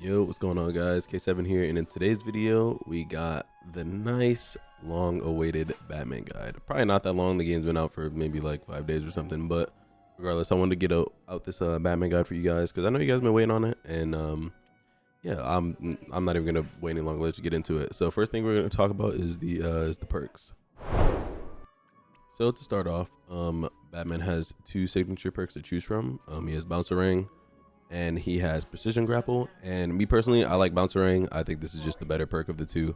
Yo, what's going on, guys? K7 here, and in today's video we got the nice long awaited Batman guide. Probably not that long, the game's been out for maybe like 5 days or something, but regardless, I wanted to get out this Batman guide for you guys because I know you guys have been waiting on it. And yeah, I'm not even gonna wait any longer. Let's get into it. So first thing we're gonna talk about is the perks. So to start off, Batman has 2 signature perks to choose from. He has Batarang and he has Precision Grapple, and me personally, I like Batarang. I think this is just the better perk of the 2.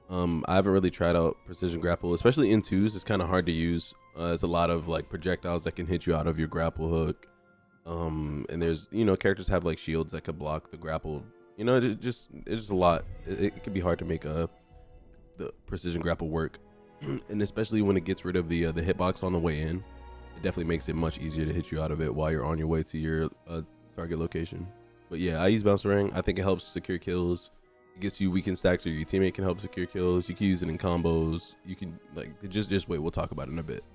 I haven't really tried out Precision Grapple, especially in 2s. It's kind of hard to use. It's a lot of like projectiles that can hit you out of your grapple hook, and there's, you know, characters have like shields that could block the grapple. You know, it's just a lot. It could be hard to make the Precision Grapple work, and especially when it gets rid of the hitbox on the way in, it definitely makes it much easier to hit you out of it while you're on your way to your target location. But yeah, I use Batarang. I think it helps secure kills. It gets you weakened stacks, or your teammate can help secure kills. You can use it in combos. You can like just wait. We'll talk about it in a bit.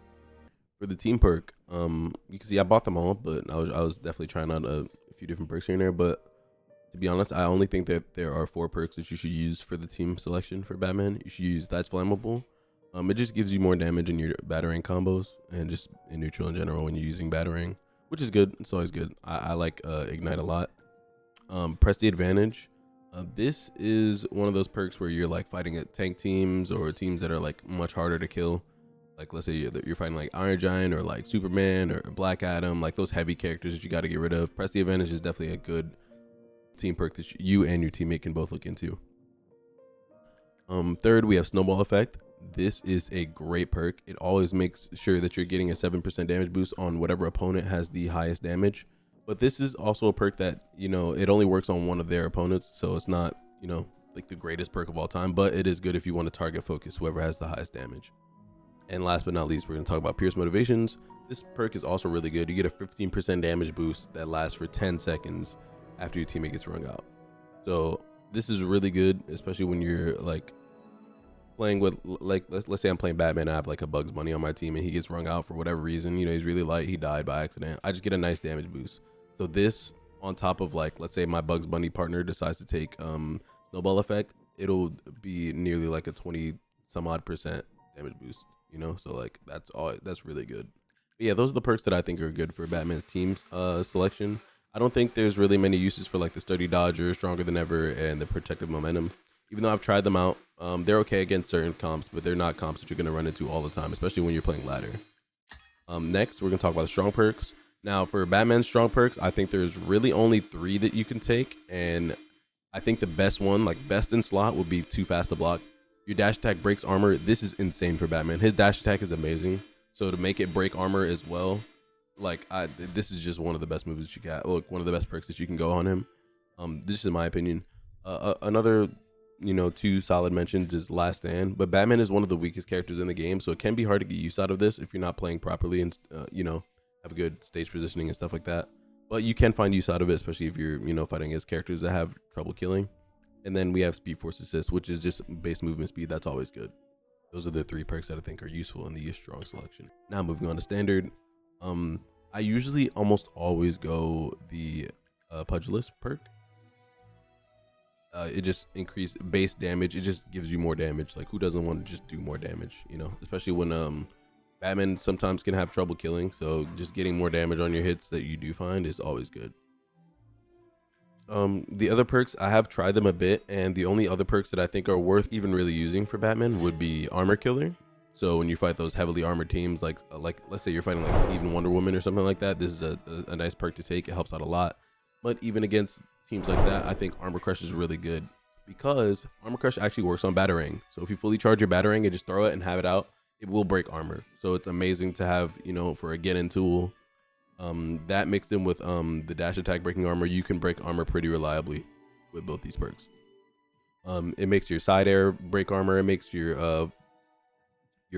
For the team perk, you can see I bought them all, but I was definitely trying out a few different perks here and there. But to be honest, I only think that there are 4 perks that you should use for the team selection for Batman. You should use That's Flammable. It just gives you more damage in your Batarang combos and just in neutral in general when you're using Batarang, which is good. It's always good. I like Ignite a lot. Press the Advantage. This is one of those perks where you're like fighting at tank teams or teams that are like much harder to kill. Like let's say you're fighting like Iron Giant or like Superman or Black Adam, like those heavy characters that you got to get rid of. Press the Advantage is definitely a good team perk that you and your teammate can both look into. Third, we have Snowball Effect. This is a great perk. It always makes sure that you're getting a 7% damage boost on whatever opponent has the highest damage. But this is also a perk that, you know, it only works on one of their opponents, so it's not, you know, like the greatest perk of all time, but it is good if you want to target focus whoever has the highest damage. And last but not least, we're going to talk about Pierce Motivations. This perk is also really good. You get a 15% damage boost that lasts for 10 seconds after your teammate gets rung out. So this is really good, especially when you're like playing with, like, let's say I'm playing Batman, I have like a Bugs Bunny on my team and he gets rung out for whatever reason. You know, he's really light, he died by accident. I just get a nice damage boost. So this on top of, like, let's say my Bugs Bunny partner decides to take Snowball Effect, it'll be nearly like a 20 some odd percent damage boost, you know. So like that's really good. But yeah, those are the perks that I think are good for Batman's team's selection. I don't think there's really many uses for like the Sturdy Dodger, Stronger Than Ever, and the Protective Momentum. Even though I've tried them out, they're okay against certain comps, but they're not comps that you're going to run into all the time, especially when you're playing ladder. Next, we're going to talk about the strong perks. Now, for Batman's strong perks, I think there's really only 3 that you can take, and I think the best one, like best in slot, would be Too Fast to Block. Your dash attack breaks armor. This is insane for Batman. His dash attack is amazing, so to make it break armor as well, like this is just one of the best moves that you got. Look, one of the best perks that you can go on him. This is my opinion. Another, you know, 2 solid mentions is Last Stand, but Batman is one of the weakest characters in the game, so it can be hard to get use out of this if you're not playing properly and you know, have good stage positioning and stuff like that. But you can find use out of it, especially if you're, you know, fighting against characters that have trouble killing. And then we have Speed Force Assist, which is just base movement speed. That's always good. Those are the 3 perks that I think are useful in the strong selection. Now moving on to standard. I usually almost always go the Pugilist perk. It just increased base damage. It just gives you more damage. Like, who doesn't want to just do more damage, you know, especially when Batman sometimes can have trouble killing, so just getting more damage on your hits that you do find is always good. The other perks, I have tried them a bit, and the only other perks that I think are worth even really using for Batman would be Armor Killer. So when you fight those heavily armored teams, like let's say you're fighting like Steve and Wonder Woman or something like that, this is a nice perk to take. It helps out a lot. But even against teams like that, I think Armor Crush is really good because Armor Crush actually works on Batarang. So if you fully charge your Batarang and just throw it and have it out, it will break armor. So it's amazing to have, you know, for a get-in tool. That mixed in with the dash attack breaking armor, you can break armor pretty reliably with both these perks. It makes your side air break armor. It makes your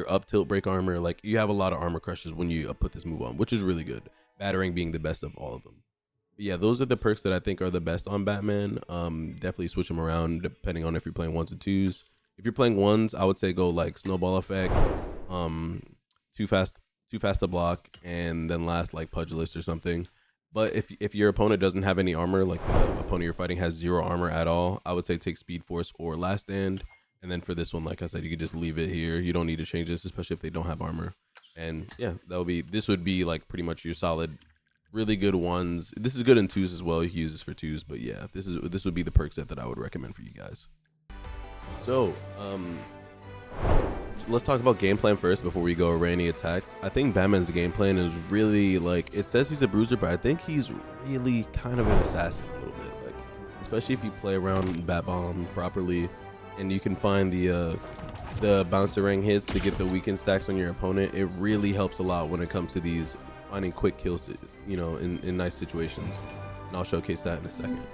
up tilt break armor. Like, you have a lot of armor crushes when you put this move on, which is really good. Batarang being the best of all of them. But yeah, those are the perks that I think are the best on Batman. Definitely switch them around depending on if you're playing 1s and 2s. If you're playing 1s, I would say go like Snowball Effect, Too Fast to Block, and then last like Pugilist or something. But if your opponent doesn't have any armor, like the opponent you're fighting has 0 armor at all, I would say take Speed Force or Last Stand. And then for this one, like I said, you could just leave it here. You don't need to change this, especially if they don't have armor. And yeah, this would be like pretty much your solid, really good ones. This is good in 2s as well. You can use this for 2s, but yeah, this would be the perk set that I would recommend for you guys. So let's talk about game plan first before we go over any attacks. I think Batman's game plan is really, like, it says he's a bruiser, but I think he's really kind of an assassin a little bit, like, especially if you play around Bat Bomb properly and you can find the Batarang hits to get the weakened stacks on your opponent. It really helps a lot when it comes to these finding quick kills, you know, in nice situations, and I'll showcase that in a second.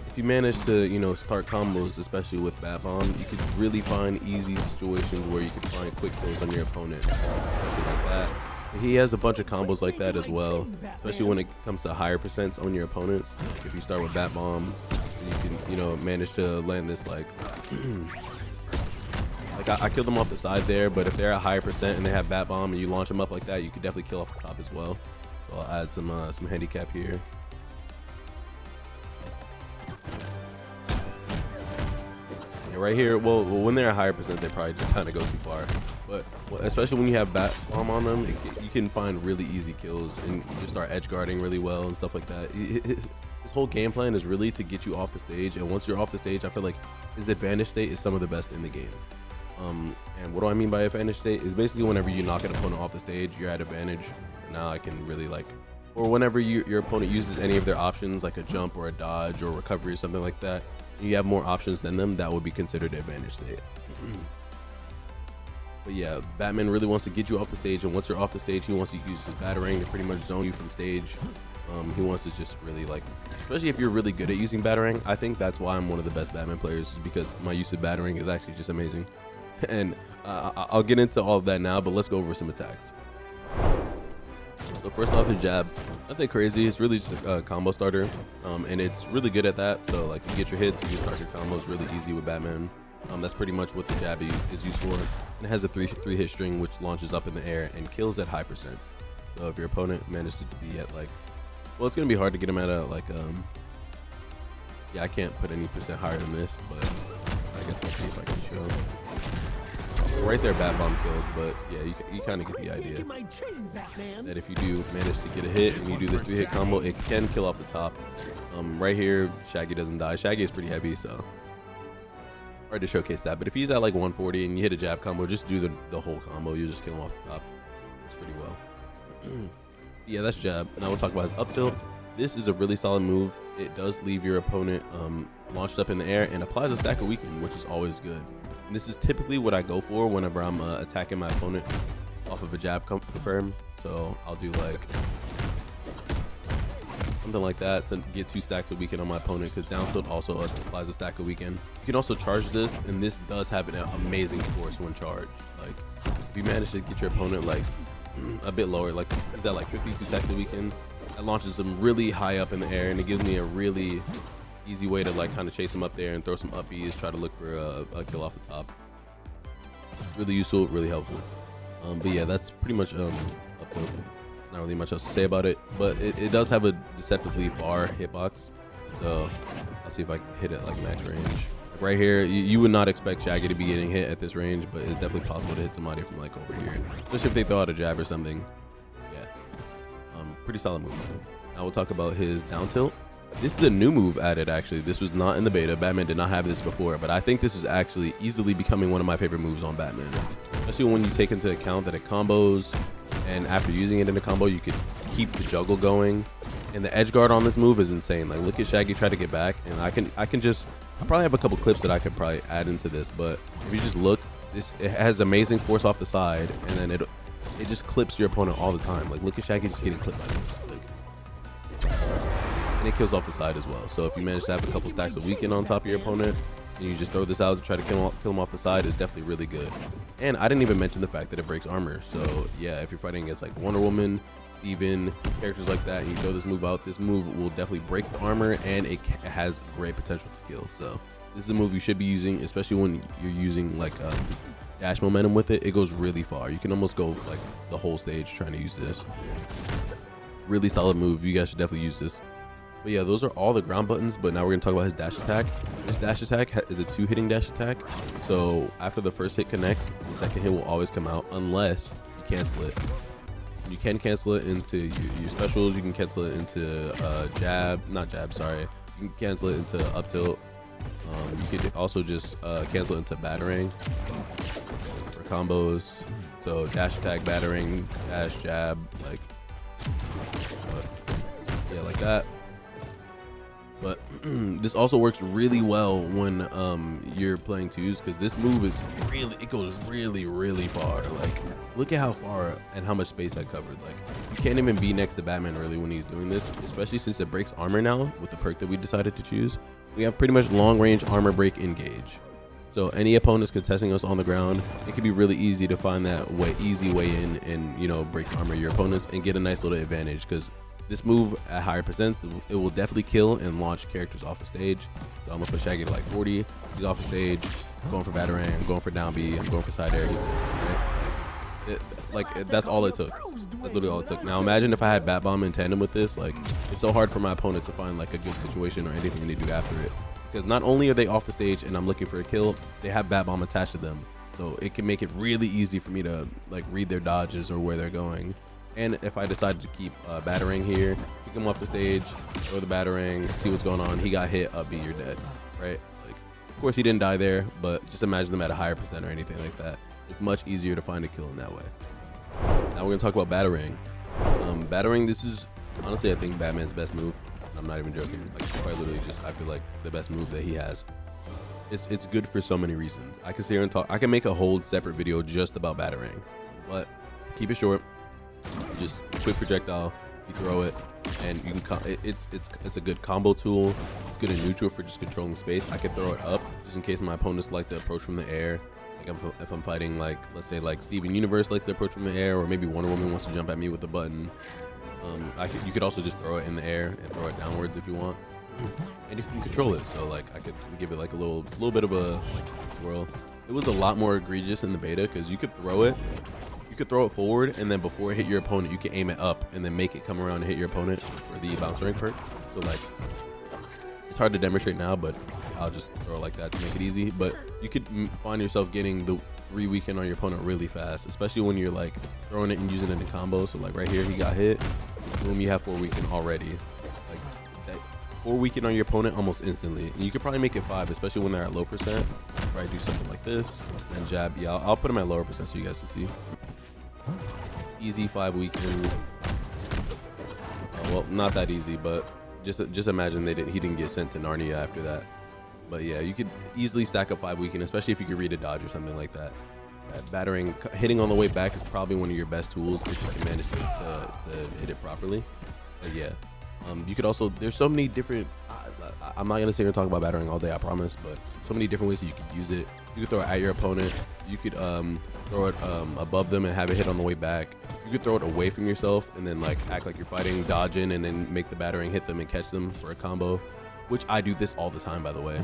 If you manage to, you know, start combos, especially with Bat Bomb, you could really find easy situations where you can find quick kills on your opponent, especially like that. He has a bunch of combos like that as well, especially when it comes to higher percents on your opponents. If you start with Bat Bomb, you can, you know, manage to land this like I killed them off the side there, but if they're at higher percent and they have Bat Bomb and you launch them up like that, you could definitely kill off the top as well. So I'll add some handicap here. Yeah, right here, well, when they're at higher percent, they probably just kind of go too far. But especially when you have Bat Bomb on them, you can find really easy kills and you just start edge guarding really well and stuff like that. His whole game plan is really to get you off the stage, and once you're off the stage, I feel like his advantage state is some of the best in the game. And what do I mean by advantage state is basically whenever you knock an opponent off the stage, you're at advantage. Now I can really, like, or whenever your opponent uses any of their options, like a jump or a dodge or recovery or something like that, and you have more options than them, that would be considered advantage state. But yeah, Batman really wants to get you off the stage, and once you're off the stage, he wants to use his Batarang to pretty much zone you from stage. He wants to just really, like, especially if you're really good at using Batarang. I think that's why I'm one of the best Batman players, is because my use of Batarang is actually just amazing. And I'll get into all of that now, but let's go over some attacks. So first off, his jab, nothing crazy. It's really just a combo starter, and it's really good at that. So like, you get your hits, you can start your combos really easy with Batman. That's pretty much what the jab is used for. And it has a three hit string which launches up in the air and kills at high percents. So if your opponent manages to be at, like, well, it's gonna be hard to get him at a, like, yeah, I can't put any percent higher than this, but I guess I'll see if I can show. Right there, Bat Bomb killed, but yeah, you kind of get the idea that if you do manage to get a hit and you do this 3-hit combo, it can kill off the top. Right here, Shaggy doesn't die. Shaggy is pretty heavy, so hard to showcase that. But if he's at like 140 and you hit a jab combo, just do the whole combo. You just kill him off the top. It's pretty well. Yeah, that's jab. Now we'll talk about his up tilt. This is a really solid move. It does leave your opponent launched up in the air and applies a stack of weaken, which is always good. And this is typically what I go for whenever I'm attacking my opponent off of a jab confirm. So I'll do like something like that to get 2 stacks of weaken on my opponent, because down tilt also applies a stack of weaken. You can also charge this, and this does have an amazing force when charged. Like, if you manage to get your opponent like a bit lower, like he's at like 52 stacks of weaken, that launches him really high up in the air, and it gives me a really easy way to like kind of chase him up there and throw some up Bs, try to look for a kill off the top. Really useful, really helpful. But yeah, that's pretty much up to, not really much else to say about it, but it does have a deceptively far hitbox, so I'll see if I can hit it like max range. Like right here, you would not expect Shaggy to be getting hit at this range, but it's definitely possible to hit somebody from like over here, especially if they throw out a jab or something. Yeah, pretty solid move. Now we'll talk about his down tilt. This is a new move added, actually. This was not in the beta. Batman did not have this before, but I think this is actually easily becoming one of my favorite moves on Batman, especially when you take into account that it combos, and after using it in a combo, you could keep the juggle going. And the edge guard on this move is insane. Like, look at Shaggy try to get back, and I probably have a couple clips that I could probably add into this, but if you just look, it has amazing force off the side, and then it just clips your opponent all the time. Like, look at Shaggy just getting clipped by this. Like, and it kills off the side as well. So if you manage to have a couple stacks of weaken on top of your opponent, and you just throw this out to try to kill him off the side, is definitely really good. And I didn't even mention the fact that it breaks armor. So yeah, if you're fighting against like Wonder Woman, Steven, characters like that, and you throw this move out, this move will definitely break the armor, and it has great potential to kill. So this is a move you should be using, especially when you're using like dash momentum with it. It goes really far. You can almost go like the whole stage trying to use this. Really solid move. You guys should definitely use this. But yeah, those are all the ground buttons, but now we're gonna talk about his dash attack. This dash attack is a 2-hitting dash attack. So after the first hit connects, the second hit will always come out unless you cancel it. You can cancel it into your specials. You can cancel it into sorry. You can cancel it into up tilt. You could also just cancel it into Batarang for combos. So dash attack, Batarang, dash, jab, like yeah, like that. But this also works really well when you're playing twos, because this move is it goes really far. Like, look at how far and how much space that covered. Like, you can't even be next to Batman really when he's doing this, especially since it breaks armor now with the perk that we decided to choose. We have pretty much long range armor break engage. So any opponents contesting us on the ground, it can be really easy to find that easy way in and, you know, break armor your opponents and get a nice little advantage, because this move at higher percents, it will definitely kill and launch characters off the stage. So I'm gonna put Shaggy to like 40. He's off the stage. I'm going for Batarang. I'm going for down B. I'm going for side air. Right? That's all it took. That's literally all it took. Now imagine if I had Bat Bomb in tandem with this. Like, it's so hard for my opponent to find like a good situation or anything to do after it, because not only are they off the stage and I'm looking for a kill, they have Bat Bomb attached to them. So it can make it really easy for me to like read their dodges or where they're going. And if I decided to keep Batarang here, kick him off the stage, throw the Batarang, see what's going on. He got hit, up B, you're dead, right? Like, of course he didn't die there, but just imagine them at a higher percent or anything like that. It's much easier to find a kill in that way. Now we're gonna talk about Batarang. Batarang, this is honestly, I think, Batman's best move. I'm not even joking. Like, quite literally, just I feel like the best move that he has. It's good for so many reasons. I can sit here and talk. I can make a whole separate video just about Batarang, but keep it short. Just quick projectile, you throw it, and you can. It's a good combo tool. It's good in neutral for just controlling space. I can throw it up just in case my opponents like to approach from the air. Like if I'm fighting, like, let's say like Steven Universe likes to approach from the air, or maybe Wonder Woman wants to jump at me with the button. You could also just throw it in the air and throw it downwards if you want, and you can control it. So like I could give it like a little bit of a swirl. It was a lot more egregious in the beta because you could throw it. You could throw it forward, and then before it hit your opponent, you can aim it up and then make it come around and hit your opponent for the bounce rank perk. So like, it's hard to demonstrate now, but I'll just throw it like that to make it easy. But you could find yourself getting the re-weaken on your opponent really fast, especially when you're like throwing it and using it in combo. So like right here, he got hit, boom, you have 4 weaken already. Like that 4 weaken on your opponent almost instantly. And you could probably make it 5, especially when they're at low percent. Probably do something like this and jab. Yeah, I'll put them at lower percent so you guys can see. Easy 5 weaken. Well, not that easy, but just imagine he didn't get sent to Narnia after that. But yeah, you could easily stack up 5 weaken, especially if you could read a dodge or something like that. Batarang, hitting on the way back is probably one of your best tools if you can manage to hit it properly. But yeah, you could also, there's so many different, I'm not gonna sit here and talk about Batarang all day, I promise, but so many different ways that you could use it. You could throw it at your opponent. You could throw it above them and have it hit on the way back. You could throw it away from yourself and then like act like you're fighting, dodging, and then make the Batarang hit them and catch them for a combo, which I do this all the time, by the way.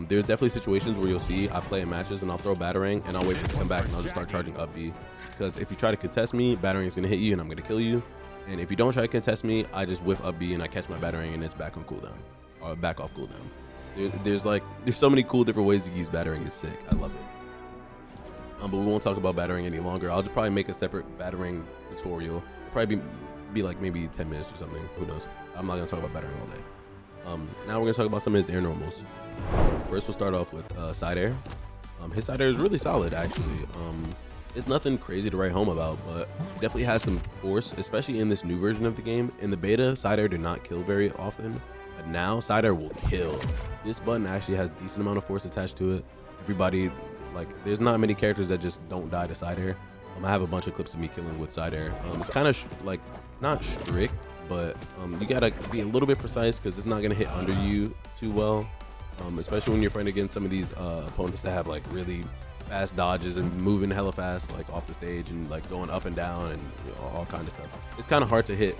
There's definitely situations where you'll see I play in matches and I'll throw Batarang and I'll wait for it to come back and I'll just start charging up B, because if you try to contest me, Batarang is gonna hit you and I'm gonna kill you. And if you don't try to contest me, I just whiff up B and I catch my Batarang and it's back on cooldown, or back off cooldown. There's so many cool different ways to use Batarang. It's sick. I love it. But we won't talk about Batarang any longer. I'll just probably make a separate Batarang tutorial. It'll probably be like maybe 10 minutes or something. Who knows? I'm not gonna talk about Batarang all day. Now we're gonna talk about some of his air normals. First, we'll start off with side air. His side air is really solid, actually. It's nothing crazy to write home about, but definitely has some force, especially in this new version of the game. In the beta, side air did not kill very often, but now side air will kill. This button actually has a decent amount of force attached to it. Everybody, like, there's not many characters that just don't die to side air. I have a bunch of clips of me killing with side air. It's kind of like not strict, but you gotta be a little bit precise because it's not gonna hit under you too well, especially when you're fighting against some of these opponents that have like really fast dodges and moving hella fast, like off the stage and like going up and down and, you know, all kind of stuff. It's kind of hard to hit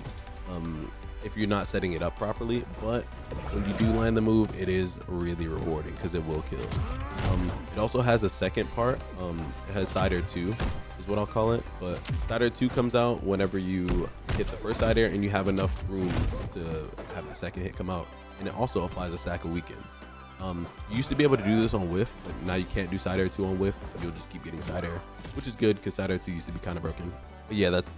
if you're not setting it up properly, but when you do land the move, it is really rewarding because it will kill. It also has a second part. It has side air 2. is what I'll call it. But side air 2 comes out whenever you hit the first side air and you have enough room to have the second hit come out. And it also applies a stack of weaken. You used to be able to do this on whiff, but now you can't do side air 2 on whiff. You'll just keep getting side air, which is good because side air 2 used to be kind of broken. But yeah, that's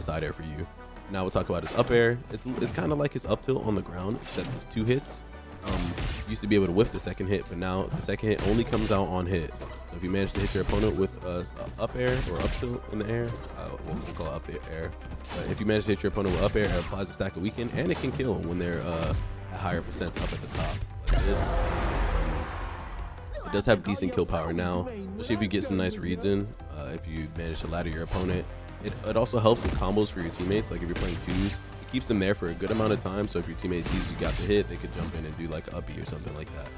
side air for you. Now we'll talk about his up air. It's kind of like his up tilt on the ground, except it's 2 hits. You used to be able to whiff the second hit, but now the second hit only comes out on hit. So if you manage to hit your opponent with up air or up tilt in the air, we'll call it up air. But if you manage to hit your opponent with up air, it applies a stack of weaken, and it can kill when they're at higher percents up at the top. Like this. It does have decent kill power now, especially if you get some nice reads in. If you manage to ladder your opponent, it also helps with combos for your teammates. Like if you're playing twos, it keeps them there for a good amount of time. So if your teammate sees you got the hit, they could jump in and do like an uppy or something like that.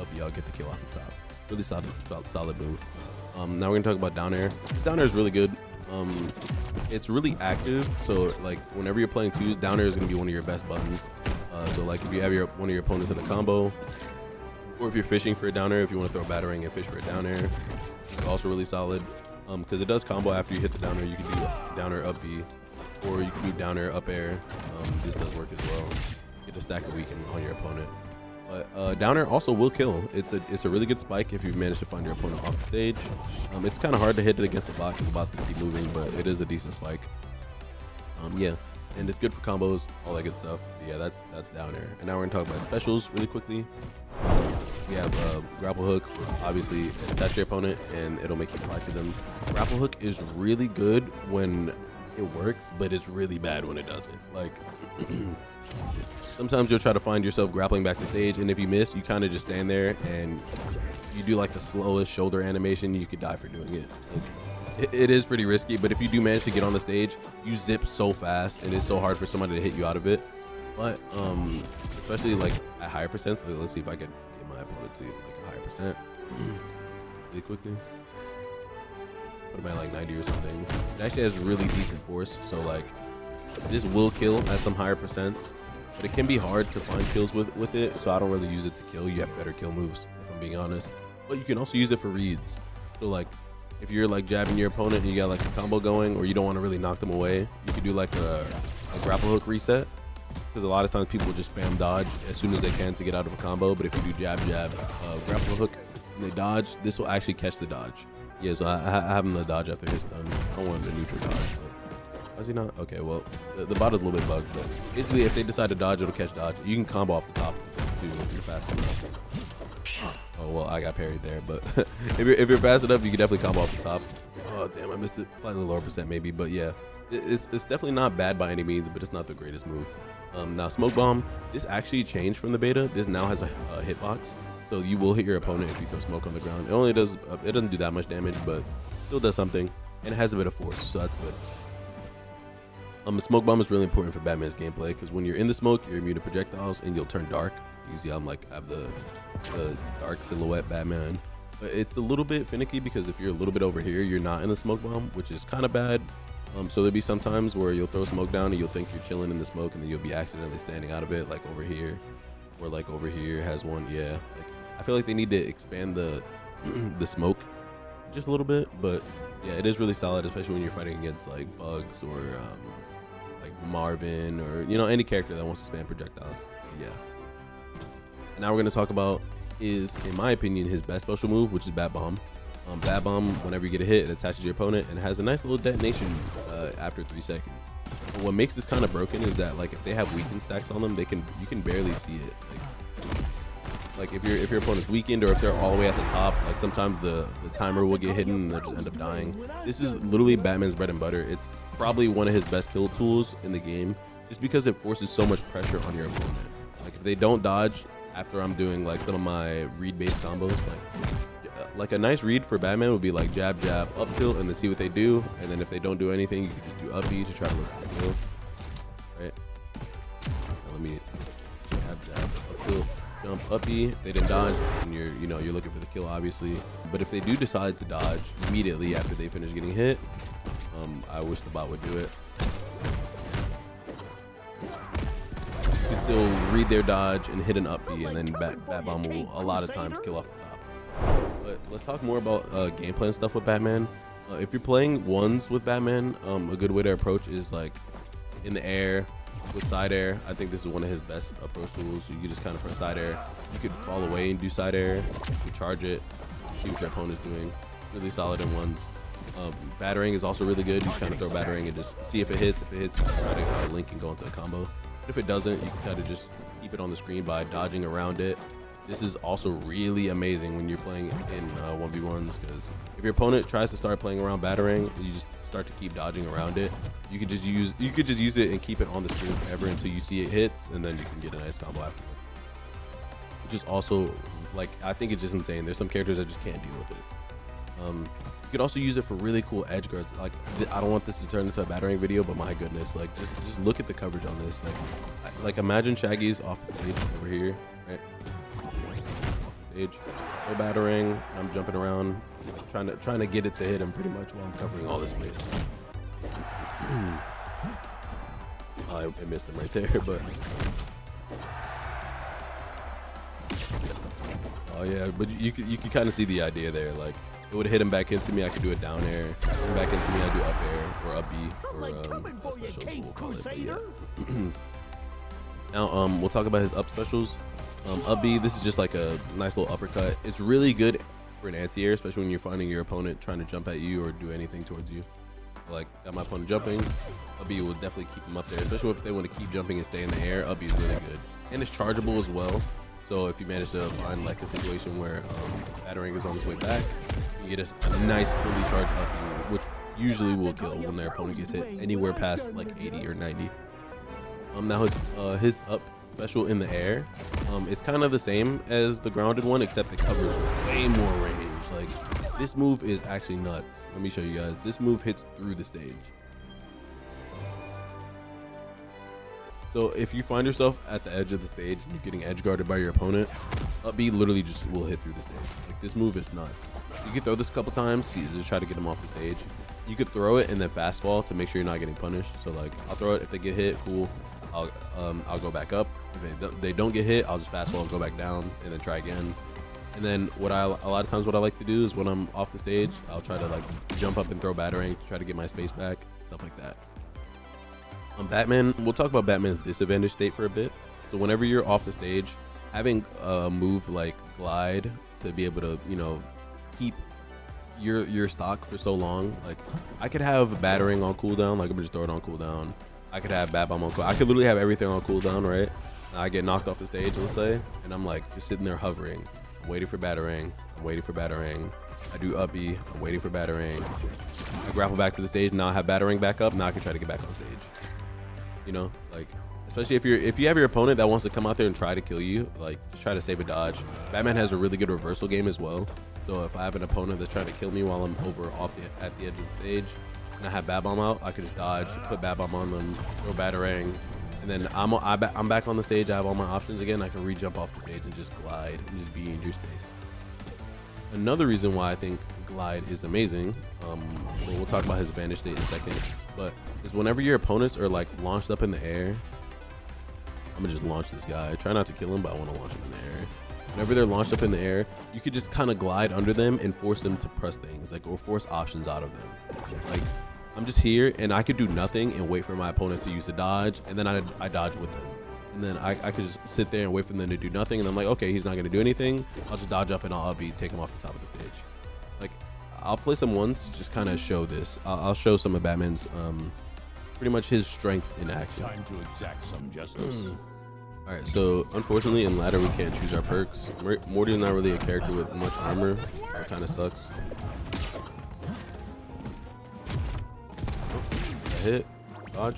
Uppy, I'll get the kill off the top. Really solid move. Now we're gonna talk about down air. Down air is really good. It's really active. So like whenever you're playing twos, down air is gonna be one of your best buttons. So like if you have one of your opponents in a combo, or if you're fishing for a down air, if you want to throw a Batarang and fish for a down air, it's also really solid. Because it does combo after you hit the down air. You can do down air up B, or you can do down air up air. This does work as well. Get a stack of weaken on your opponent. But down air also will kill. It's a really good spike if you manage to find your opponent off the stage. It's kind of hard to hit it against the bot because the bot's gonna keep moving, but it is a decent spike. Yeah, and it's good for combos, all that good stuff. But yeah, that's down air. And now we're gonna talk about specials really quickly. We have grapple hook. Obviously, attach your opponent and it'll make you fly to them. Grapple hook is really good when it works, but it's really bad when it doesn't. Like sometimes you'll try to find yourself grappling back to stage, and if you miss, you kind of just stand there and you do like the slowest shoulder animation. You could die for doing it. Like, it is pretty risky, but if you do manage to get on the stage, you zip so fast and it's so hard for somebody to hit you out of it. But especially like at higher percents, let's see if I can get my opponent to like a higher percent really quickly. Put him at like 90 or something. It actually has really decent force, so like this will kill at some higher percents, but it can be hard to find kills with it, so I don't really use it to kill. You have better kill moves, if I'm being honest. But you can also use it for reads. So like if you're like jabbing your opponent and you got like a combo going, or you don't want to really knock them away, you could do like a grapple hook reset. Because a lot of times people will just spam dodge as soon as they can to get out of a combo. But if you do jab, grapple hook, and they dodge, this will actually catch the dodge. Yeah, so I have him to dodge after his stun. I don't want him to neutral dodge, but why is he not? Okay, well, the bot is a little bit bugged, but basically if they decide to dodge, it'll catch dodge. You can combo off the top of this too if you're fast enough. Oh, well, I got parried there, but if you're fast enough, you can definitely combo off the top. Oh, damn, I missed it. Slightly lower percent maybe, but yeah. It's definitely not bad by any means, but it's not the greatest move. Now smoke bomb, this actually changed from the beta. This now has a hitbox, so you will hit your opponent if you throw smoke on the ground. It doesn't do that much damage, but still does something, and it has a bit of force, so that's good. The smoke bomb is really important for Batman's gameplay because when you're in the smoke, you're immune to projectiles and you'll turn dark. You see, I have the dark silhouette Batman, but it's a little bit finicky because if you're a little bit over here, you're not in the smoke bomb, which is kind of bad. So there'll be some times where you'll throw smoke down and you'll think you're chilling in the smoke, and then you'll be accidentally standing out of it, like over here, or like over here has one. Yeah, like I feel like they need to expand the the smoke just a little bit, but yeah, it is really solid, especially when you're fighting against like bugs or like Marvin or any character that wants to spam projectiles. Yeah. And now we're gonna talk about in my opinion, his best special move, which is Bat Bomb. Bat Bomb, whenever you get a hit, it attaches your opponent and has a nice little detonation after 3 seconds. But what makes this kind of broken is that like if they have weakened stacks on them, you can barely see it. Like if your opponent's weakened, or if they're all the way at the top, like sometimes the timer will get hidden and they'll just end up dying. This is literally Batman's bread and butter. It's probably one of his best kill tools in the game, just because it forces so much pressure on your opponent. Like if they don't dodge after I'm doing like some of my read-based combos, like a nice read for Batman would be like jab, jab, up tilt, and then see what they do. And then if they don't do anything, you can just do up B to try to look for the kill. Right? Now let me jab, jab, up tilt, jump, up B. If they didn't dodge, and you're looking for the kill, obviously. But if they do decide to dodge immediately after they finish getting hit, I wish the bot would do it. You can still read their dodge and hit an up B, and then Bat Bomb will a lot of times kill off the top. But let's talk more about gameplay and stuff with Batman. If you're playing ones with Batman, a good way to approach is like in the air with side air. I think this is one of his best approach tools. So you can just kind of press side air. You could fall away and do side air. You charge it, see what your opponent's doing. Really solid in ones. Batarang is also really good. You just kind of throw Batarang and just see if it hits. If it hits, you can try to link and go into a combo. But if it doesn't, you can kind of just keep it on the screen by dodging around it. This is also really amazing when you're playing in 1v1s, because if your opponent tries to start playing around Batarang, you just start to keep dodging around it. You could just use it and keep it on the screen forever until you see it hits, and then you can get a nice combo after it. Which is also, like, I think it's just insane. There's some characters that just can't deal with it. You could also use it for really cool edge guards. Like, I don't want this to turn into a Batarang video, but my goodness, like, just look at the coverage on this. Like imagine Shaggy's off the stage over here, right? Stage, no Batarang. I'm jumping around, trying to get it to hit him pretty much while I'm covering all this space. I missed him right there, but oh yeah, but you could kind of see the idea there. Like, it would hit him back into me. I could do a down air. Hit him back into me. I do up air or up B or special. Now we'll talk about his up specials. Up B, this is just like a nice little uppercut. It's really good for an anti-air, especially when you're finding your opponent trying to jump at you or do anything towards you. Like, got my opponent jumping, up B will definitely keep them up there, especially if they want to keep jumping and stay in the air. Up B is really good, and it's chargeable as well. So if you manage to find like a situation where Batarang is on his way back, you get a nice fully charged up B, which usually will kill when their opponent gets hit anywhere past like 80 or 90. Now his up special in the air, it's kind of the same as the grounded one, except it covers way more range. Like, this move is actually nuts. Let me show you guys. This move hits through the stage. So if you find yourself at the edge of the stage and you're getting edge guarded by your opponent, up B literally just will hit through the stage. Like, this move is nuts. You can throw this a couple times, just try to get them off the stage. You could throw it and then fast fall to make sure you're not getting punished. So like, I'll throw it. If they get hit, cool. I'll go back up. If they don't get hit, I'll just fast fall and go back down and then try again. And then a lot of times what I like to do is when I'm off the stage, I'll try to like jump up and throw Batarang to try to get my space back, stuff like that. On Batman, we'll talk about Batman's disadvantage state for a bit. So whenever you're off the stage, having a move like glide to be able to, you know, keep your stock for so long. Like, I could have Batarang on cooldown, like I'm just throw it on cooldown. I could have Bat Bomb on cooldown. I could literally have everything on cooldown, right? I get knocked off the stage, let's say, and I'm like just sitting there hovering. I'm waiting for Batarang. I'm waiting for Batarang. I do up B. I'm waiting for Batarang. I grapple back to the stage. Now I have Batarang back up. Now I can try to get back on stage. You know, like, especially if you have your opponent that wants to come out there and try to kill you, like, just try to save a dodge. Batman has a really good reversal game as well. So if I have an opponent that's trying to kill me while I'm at the edge of the stage, and I have Bat Bomb out, I could just dodge, put Bat Bomb on them, throw Batarang, and then I'm back on the stage. I have all my options again. I can re-jump off the stage and just glide and just be in your space. Another reason why I think glide is amazing, we'll talk about his advantage state in a second, but is whenever your opponents are like launched up in the air, I'm gonna just launch this guy. I try not to kill him, but I want to launch him in the air. Whenever they're launched up in the air, you could just kind of glide under them and force them to press things, like, or force options out of them. Like, I'm just here and I could do nothing and wait for my opponent to use a dodge, and then I dodge with them. And then I could just sit there and wait for them to do nothing, and I'm like, okay, he's not gonna do anything. I'll just dodge up and I'll be take him off the top of the stage. Like, I'll play some once to just kind of show this. I'll show some of Batman's pretty much his strength in action. Time to exact some justice. All right, so unfortunately in ladder we can't choose our perks. Morty's not really a character with much armor. That kind of sucks. Hit, dodge,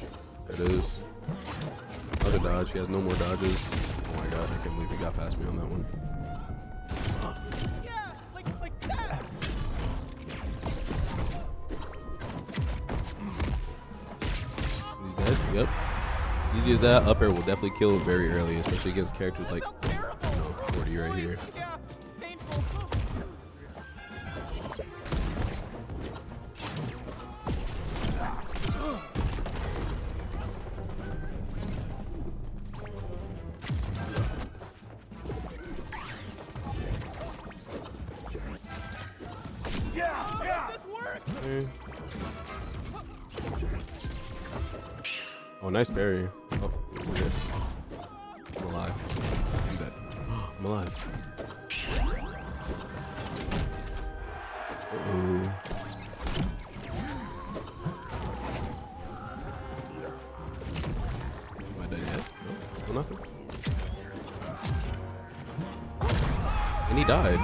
there it is. Another dodge. He has no more dodges. Oh my god, I can't believe he got past me on that one. Yeah, like that. He's dead. Yep. Easy as that. Up air will definitely kill him very early, especially against characters like, you know, 40 right here. Yeah, painful. Yeah. This works. Okay. Oh, nice berry. Oh, look at this. I'm alive. I'm dead. I'm alive. Uh-oh. Am I dead yet? No, still nothing. And he died.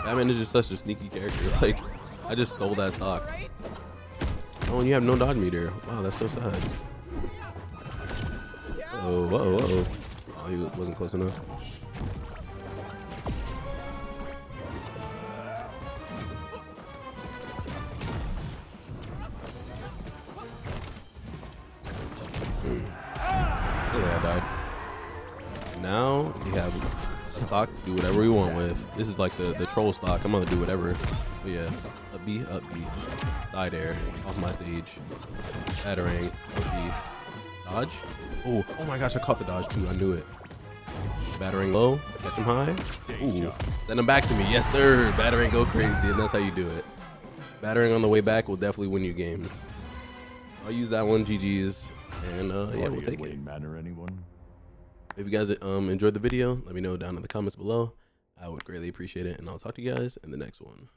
Batman is just such a sneaky character. Like, I just stole that stock. Oh, and you have no dodge meter. Wow, that's so sad. Oh, whoa. Oh, he wasn't close enough. Yeah, I died. Now we have a stock to do whatever we want with. This is like the troll stock. I'm gonna do whatever. But yeah, up B, side air, off my stage, Batarang, up B, dodge. Oh my gosh, I caught the dodge too. I knew it. Batarang low, catch him high. Ooh, send him back to me. Yes, sir. Batarang go crazy, and that's how you do it. Batarang on the way back will definitely win you games. I'll use that one. GG's, and yeah, we'll take it. Matter anyone? If you guys enjoyed the video, let me know down in the comments below. I would greatly appreciate it, and I'll talk to you guys in the next one.